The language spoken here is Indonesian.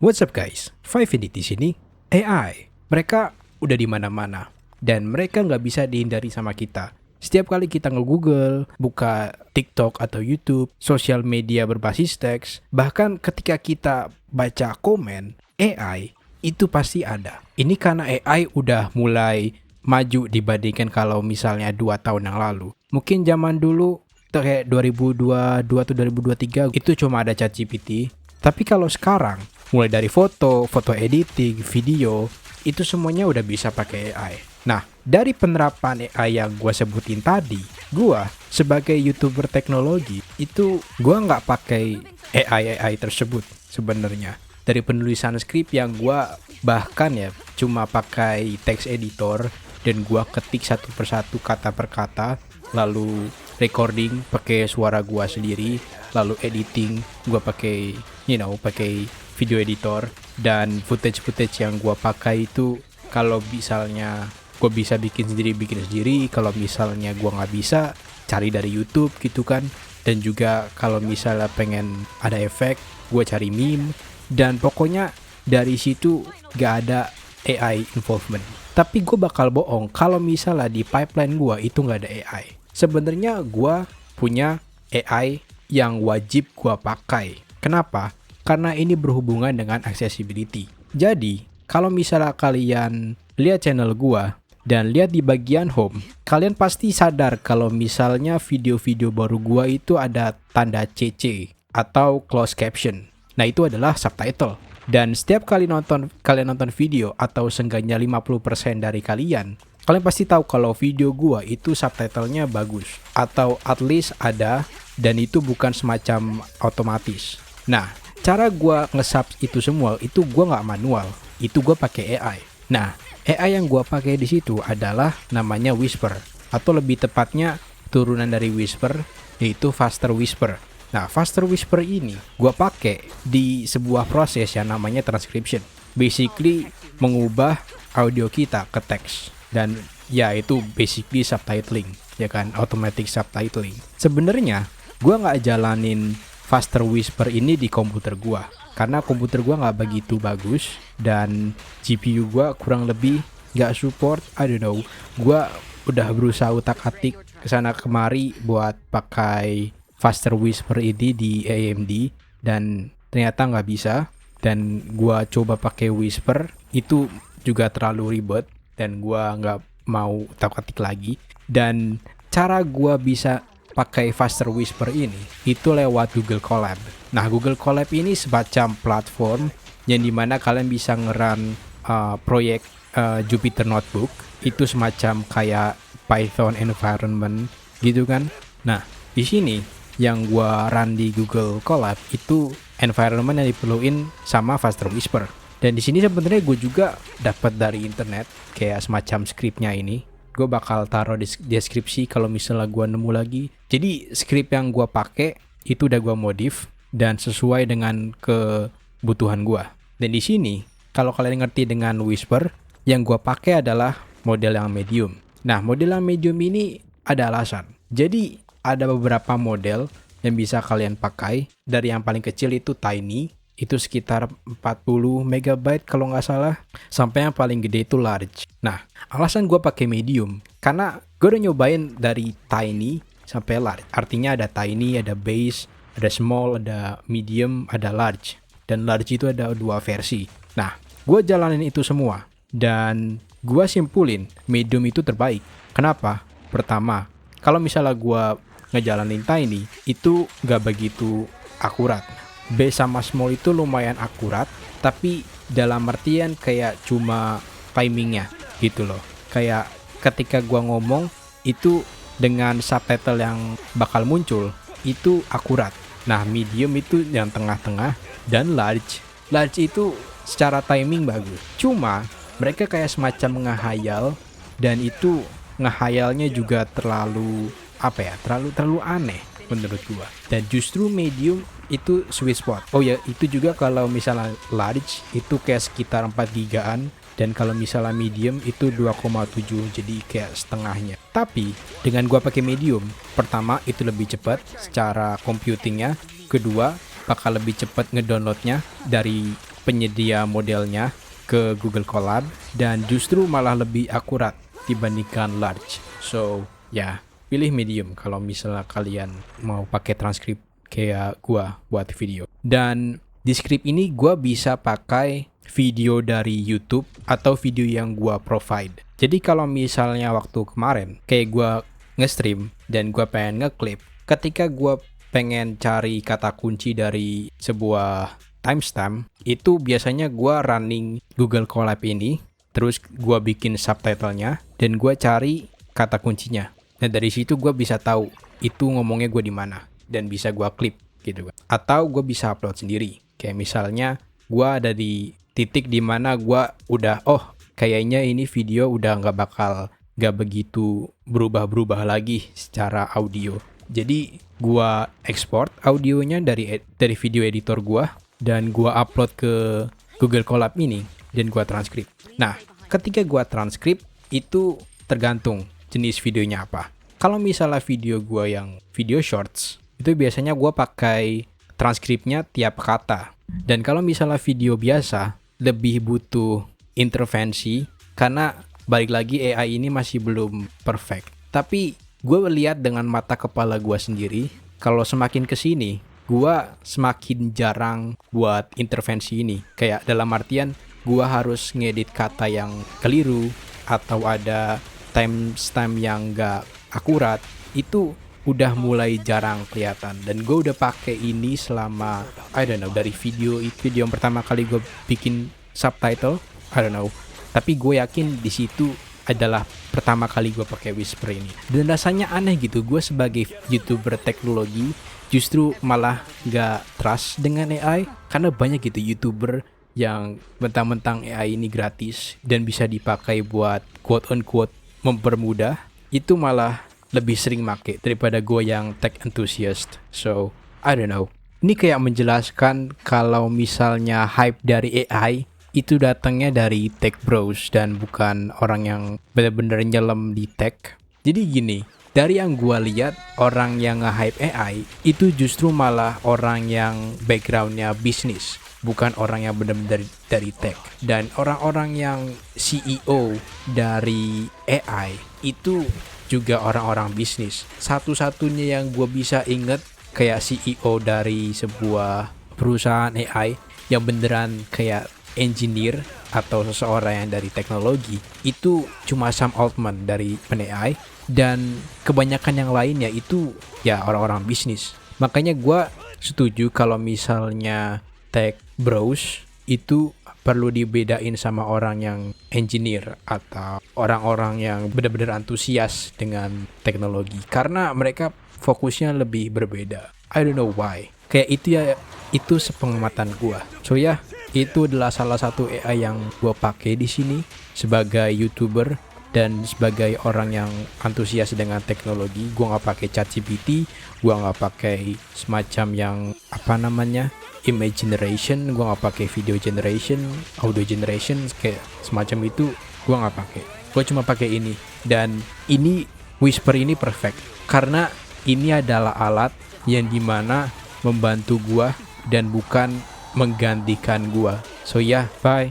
What's up guys, Five Minute di sini. AI, mereka udah di mana-mana dan mereka nggak bisa dihindari sama kita. Setiap kali kita nge-Google, buka TikTok atau YouTube, sosial media berbasis teks, bahkan ketika kita baca komen, AI itu pasti ada. Ini karena AI udah mulai maju dibandingkan kalau misalnya 2 tahun yang lalu. Mungkin zaman dulu kayak 2022 atau 2023 itu cuma ada ChatGPT. Tapi kalau sekarang, mulai dari foto editing, video, itu semuanya udah bisa pakai AI. Nah, dari penerapan AI yang gue sebutin tadi, gue sebagai YouTuber teknologi, itu gue nggak pakai AI tersebut sebenarnya. Dari penulisan skrip yang gue bahkan ya cuma pakai text editor dan gue ketik satu persatu kata per kata, lalu recording pakai suara gue sendiri, lalu editing gue pakai video editor, dan footage yang gue pakai itu kalau misalnya gue bisa bikin sendiri, kalau misalnya gue nggak bisa cari dari YouTube gitu kan. Dan juga kalau misalnya pengen ada efek, gue cari meme, dan pokoknya dari situ gak ada AI involvement. Tapi gue bakal bohong kalau misalnya di pipeline gue itu gak ada AI. Sebenarnya gue punya AI yang wajib gue pakai. Kenapa? Karena ini berhubungan dengan accessibility. Jadi, kalau misalnya kalian lihat channel gue dan lihat di bagian home, kalian pasti sadar kalau misalnya video-video baru gue itu ada tanda CC atau closed caption. Nah, itu adalah subtitle. Dan setiap kali kalian nonton video, atau seenggaknya 50% dari kalian pasti tahu kalau video gua itu subtitlenya bagus, atau at least ada, dan itu bukan semacam otomatis. Nah, cara gua nge-sub itu semua itu gua nggak manual, itu gua pakai AI. Nah, AI yang gua pakai di situ adalah namanya Whisper, atau lebih tepatnya turunan dari Whisper, yaitu Faster Whisper. Nah, Faster Whisper ini gua pakai di sebuah proses yang namanya transcription. Basically mengubah audio kita ke teks, dan ya itu basically subtitling, ya kan, automatic subtitling. Sebenarnya gua nggak jalanin Faster Whisper ini di komputer gua karena komputer gua nggak begitu bagus dan GPU gua kurang lebih nggak support. I don't know, gua udah berusaha utak-atik kesana kemari buat pakai Faster Whisper ini di AMD dan ternyata nggak bisa. Dan gua coba pakai Whisper, itu juga terlalu ribet dan gua nggak mau utak-atik lagi. Dan cara gua bisa pakai Faster Whisper ini itu lewat Google Colab. Nah, Google Colab ini semacam platform yang dimana kalian bisa ngeran proyek Jupyter Notebook. Itu semacam kayak Python environment gitu kan. Nah, di sini yang gua run di Google Colab itu environment yang diperluin sama Faster Whisper. Dan di sini sebenarnya gue juga dapat dari internet kayak semacam skripnya ini. Gue bakal taruh di deskripsi kalau misalnya gue nemu lagi. Jadi skrip yang gue pakai itu udah gue modif dan sesuai dengan kebutuhan gue. Dan di sini kalau kalian ngerti dengan Whisper, yang gue pakai adalah model yang medium. Nah, model yang medium ini ada alasan. Jadi ada beberapa model yang bisa kalian pakai. Dari yang paling kecil itu tiny, itu sekitar 40 MB kalau nggak salah, sampai yang paling gede itu large. Nah, alasan gue pakai medium karena gue udah nyobain dari tiny sampai large. Artinya ada tiny, ada base, ada small, ada medium, ada large. Dan large itu ada 2 versi. Nah, gue jalanin itu semua dan gue simpulin medium itu terbaik. Kenapa? Pertama, kalau misalnya gue ngejalanin tiny itu gak begitu akurat. B sama small itu lumayan akurat, tapi dalam artian kayak cuma timingnya gitu loh. Kayak ketika gua ngomong itu dengan subtitle yang bakal muncul itu akurat. Nah, medium itu yang tengah-tengah, dan large itu secara timing bagus. Cuma mereka kayak semacam ngehayal, dan itu ngehayalnya juga terlalu terlalu aneh menurut gua. Dan justru medium itu sweet spot. Oh ya, itu juga kalau misalnya large itu kayak sekitar 4 gigaan, dan kalau misalnya medium itu 2,7, jadi kayak setengahnya. Tapi dengan gua pakai medium, pertama itu lebih cepat secara computingnya, kedua bakal lebih cepat ngedownloadnya dari penyedia modelnya ke Google Colab dan justru malah lebih akurat dibandingkan large. So, ya, pilih medium kalau misalnya kalian mau pakai transkrip kayak gua buat video. Dan di script ini gua bisa pakai video dari YouTube atau video yang gua provide. Jadi kalau misalnya waktu kemarin kayak gua nge-stream dan gua pengen nge-clip, ketika gua pengen cari kata kunci dari sebuah timestamp, itu biasanya gua running Google Colab ini, terus gua bikin subtitlenya dan gua cari kata kuncinya. Dan dari situ gua bisa tahu itu ngomongnya gua di mana dan bisa gua clip gitu. Atau gua bisa upload sendiri. Kayak misalnya gua ada di titik di mana gua udah kayaknya ini video udah nggak begitu berubah-berubah lagi secara audio. Jadi gua export audionya dari video editor gua dan gua upload ke Google Colab ini dan gua transkrip. Nah, ketika gua transkrip itu tergantung jenis videonya apa. Kalau misalnya video gua yang video shorts, itu biasanya gua pakai transkripnya tiap kata. Dan kalau misalnya video biasa, lebih butuh intervensi karena balik lagi AI ini masih belum perfect. Tapi gue lihat dengan mata kepala gue sendiri, kalau semakin kesini, gue semakin jarang buat intervensi ini. Kayak dalam artian, gue harus ngedit kata yang keliru atau ada timestamp yang gak akurat, itu udah mulai jarang kelihatan. Dan gue udah pakai ini selama dari video yang pertama kali gue bikin subtitle, tapi gue yakin di situ adalah pertama kali gue pakai Whisper ini. Dan rasanya aneh gitu, gue sebagai YouTuber teknologi justru malah gak trust dengan AI, karena banyak gitu YouTuber yang mentang-mentang AI ini gratis dan bisa dipakai buat quote-unquote mempermudah, itu malah lebih sering make daripada gue yang tech enthusiast. So, ini kayak menjelaskan kalau misalnya hype dari AI itu datangnya dari tech bros dan bukan orang yang benar-benar nyelam di tech. Jadi gini, dari yang gue lihat, orang yang nge-hype AI itu justru malah orang yang backgroundnya bisnis, bukan orang yang benar-benar dari tech. Dan orang-orang yang CEO dari AI itu juga orang-orang bisnis. Satu-satunya yang gue bisa inget kayak CEO dari sebuah perusahaan AI yang beneran kayak engineer atau seseorang yang dari teknologi, itu cuma Sam Altman dari OpenAI, dan kebanyakan yang lainnya itu ya orang-orang bisnis. Makanya gue setuju kalau misalnya tech bros itu perlu dibedain sama orang yang engineer atau orang-orang yang benar-benar antusias dengan teknologi, karena mereka fokusnya lebih berbeda. I don't know why. Kayak itu sepengamatan gua. So ya, itu adalah salah satu AI yang gua pakai di sini sebagai YouTuber dan sebagai orang yang antusias dengan teknologi. Gua nggak pakai ChatGPT, gua nggak pakai semacam yang image generation, gue nggak pakai video generation, audio generation kayak semacam itu, gue nggak pakai. Gue cuma pakai ini, dan ini Whisper ini perfect karena ini adalah alat yang dimana membantu gue dan bukan menggantikan gue. So ya, bye.